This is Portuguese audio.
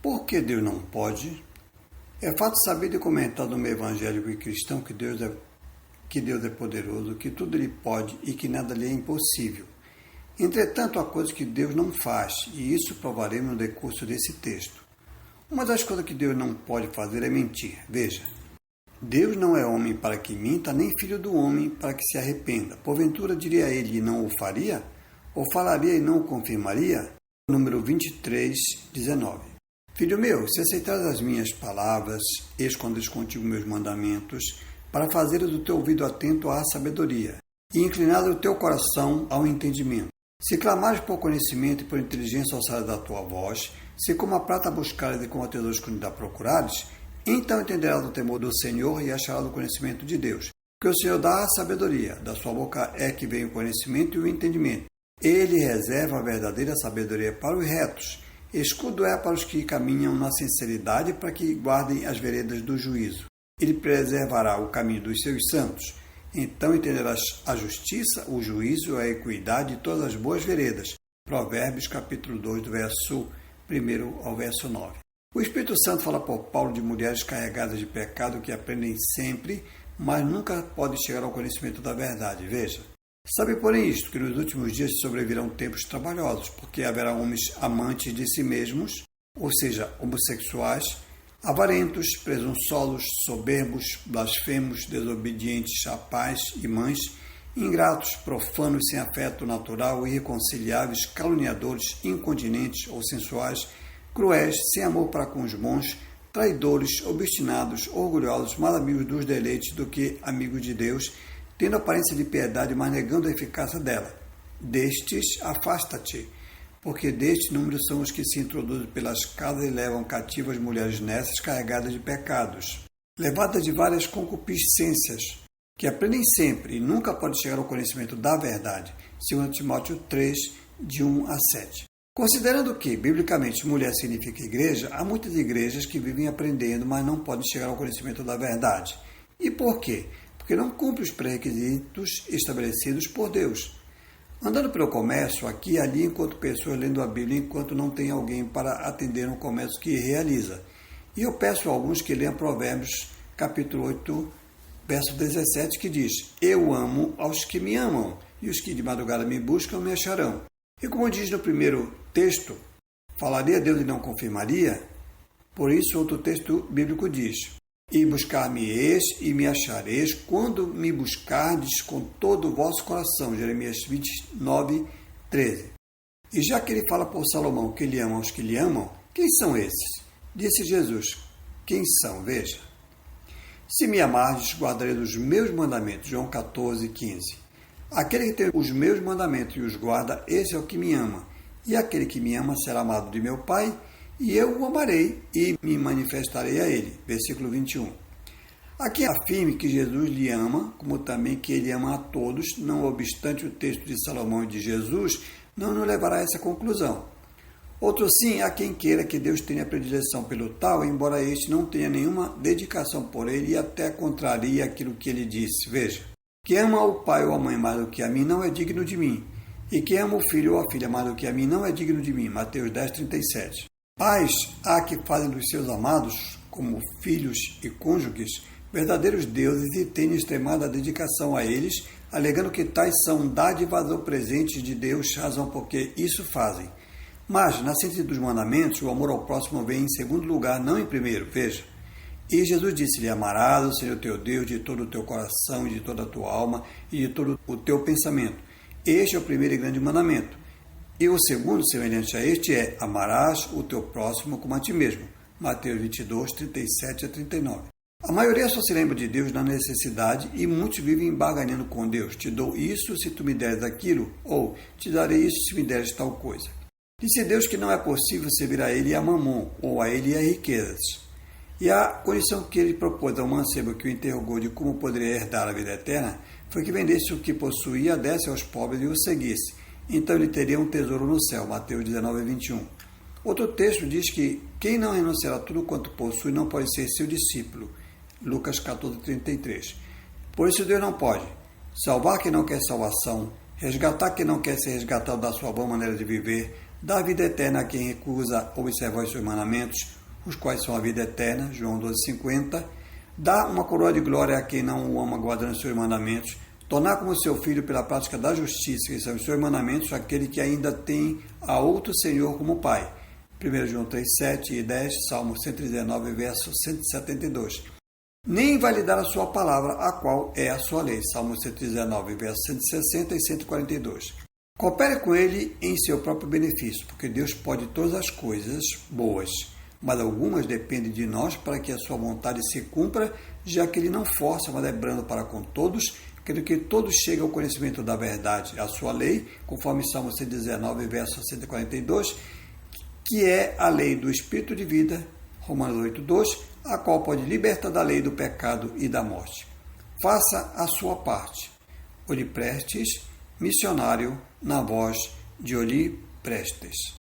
Por que Deus não pode? É fato sabido e comentado no meio evangélico e cristão que Deus é poderoso, que tudo Ele pode e que nada lhe é impossível. Entretanto, há coisas que Deus não faz, e isso provaremos no decurso desse texto. Uma das coisas que Deus não pode fazer é mentir. Veja, Deus não é homem para que minta, nem filho do homem para que se arrependa. Porventura diria ele e não o faria? Ou falaria e não o confirmaria? Número 23, 19. Filho meu, se aceitares as minhas palavras, escondes contigo meus mandamentos, para fazeres o teu ouvido atento à sabedoria, e inclinares o teu coração ao entendimento. Se clamares por conhecimento e por inteligência ao salário da tua voz, se como a prata buscares e como a tesoura escondida procurares, então entenderás o temor do Senhor e acharás o conhecimento de Deus. Porque o Senhor dá a sabedoria, da sua boca é que vem o conhecimento e o entendimento. Ele reserva a verdadeira sabedoria para os retos. Escudo é para os que caminham na sinceridade, para que guardem as veredas do juízo. Ele preservará o caminho dos seus santos. Então entenderás a justiça, o juízo, a equidade e todas as boas veredas. Provérbios capítulo 2, do verso 1 ao verso 9. O Espírito Santo fala por Paulo de mulheres carregadas de pecado que aprendem sempre, mas nunca podem chegar ao conhecimento da verdade. Veja. Sabe, porém, isto, que nos últimos dias sobrevirão tempos trabalhosos, porque haverá homens amantes de si mesmos, ou seja, homossexuais, avarentos, presunçosos, soberbos, blasfemos, desobedientes a pais e mães, ingratos, profanos, sem afeto natural, irreconciliáveis, caluniadores, incontinentes ou sensuais, cruéis, sem amor para com os bons, traidores, obstinados, orgulhosos, mais amigos dos deleites do que amigos de Deus, tendo aparência de piedade, mas negando a eficácia dela. Destes, afasta-te, porque deste número são os que se introduzem pelas casas e levam cativas mulheres nessas carregadas de pecados, levadas de várias concupiscências, que aprendem sempre e nunca podem chegar ao conhecimento da verdade. 2 Timóteo 3, de 1 a 7. Considerando que, biblicamente, mulher significa igreja, há muitas igrejas que vivem aprendendo, mas não podem chegar ao conhecimento da verdade. E por quê? Porque não cumpre os pré-requisitos estabelecidos por Deus. Andando pelo comércio, aqui e ali, enquanto pessoas lendo a Bíblia, enquanto não tem alguém para atender no comércio que realiza. E eu peço a alguns que leiam Provérbios, capítulo 8, verso 17, que diz: Eu amo aos que me amam, e os que de madrugada me buscam me acharão. E como diz no primeiro texto, falaria Deus e não confirmaria? Por isso, outro texto bíblico diz: E buscar-me-eis e me achareis quando me buscardes com todo o vosso coração. Jeremias 29, 13. E já que ele fala por Salomão que ele ama aos que lhe amam, quem são esses? Disse Jesus: Quem são? Veja. Se me amardes, guardarei os meus mandamentos. João 14, 15. Aquele que tem os meus mandamentos e os guarda, esse é o que me ama. E aquele que me ama será amado de meu Pai, e eu o amarei e me manifestarei a ele. Versículo 21. Aqui afirme que Jesus lhe ama, como também que ele ama a todos, não obstante o texto de Salomão e de Jesus não nos levará a essa conclusão. Outro sim, há quem queira que Deus tenha predileção pelo tal, embora este não tenha nenhuma dedicação por ele e até contraria aquilo que ele disse. Veja, que ama o pai ou a mãe mais do que a mim não é digno de mim, e que ama o filho ou a filha mais do que a mim não é digno de mim. Mateus 10, 37. Pais há que fazem dos seus amados, como filhos e cônjuges, verdadeiros deuses e têm extremada dedicação a eles, alegando que tais são dádivas ou presentes de Deus, razão porque isso fazem. Mas, na síntese dos mandamentos, o amor ao próximo vem em segundo lugar, não em primeiro. Veja. E Jesus disse-lhe: Amarás o Senhor teu Deus de todo o teu coração e de toda a tua alma e de todo o teu pensamento. Este é o primeiro e grande mandamento. E o segundo, semelhante a este, é: amarás o teu próximo como a ti mesmo. Mateus 22, 37 a 39. A maioria só se lembra de Deus na necessidade e muitos vivem barganhando com Deus. Te dou isso se tu me deres aquilo, ou te darei isso se me deres tal coisa. Disse Deus que não é possível servir a ele e a mamon, ou a ele e a riquezas. E a condição que ele propôs ao mancebo que o interrogou de como poderia herdar a vida eterna foi que vendesse o que possuía, desse aos pobres e o seguisse. Então ele teria um tesouro no céu. Mateus 19, 21. Outro texto diz que quem não renunciar a tudo quanto possui não pode ser seu discípulo. Lucas 14, 33. Por isso Deus não pode salvar quem não quer salvação, resgatar quem não quer ser resgatado da sua boa maneira de viver, dá vida eterna a quem recusa observar os seus mandamentos, os quais são a vida eterna, João 12,50, dá uma coroa de glória a quem não o ama guardando os seus mandamentos, tornar como seu filho pela prática da justiça, que são os seus mandamentos, aquele que ainda tem a outro Senhor como Pai. 1 João 3, 7 e 10, Salmo 119, verso 172. Nem invalidar a sua palavra, a qual é a sua lei. Salmo 119, verso 160 e 142. Coopere com ele em seu próprio benefício, porque Deus pode todas as coisas boas, mas algumas dependem de nós para que a sua vontade se cumpra, já que ele não força, mas é brando para com todos, querendo que todos cheguem ao conhecimento da verdade, a sua lei, conforme Salmo 119, verso 142, que é a lei do Espírito de vida, Romanos 8, 2, a qual pode libertar da lei do pecado e da morte. Faça a sua parte. Oli Prestes, missionário, na voz de Oli Prestes.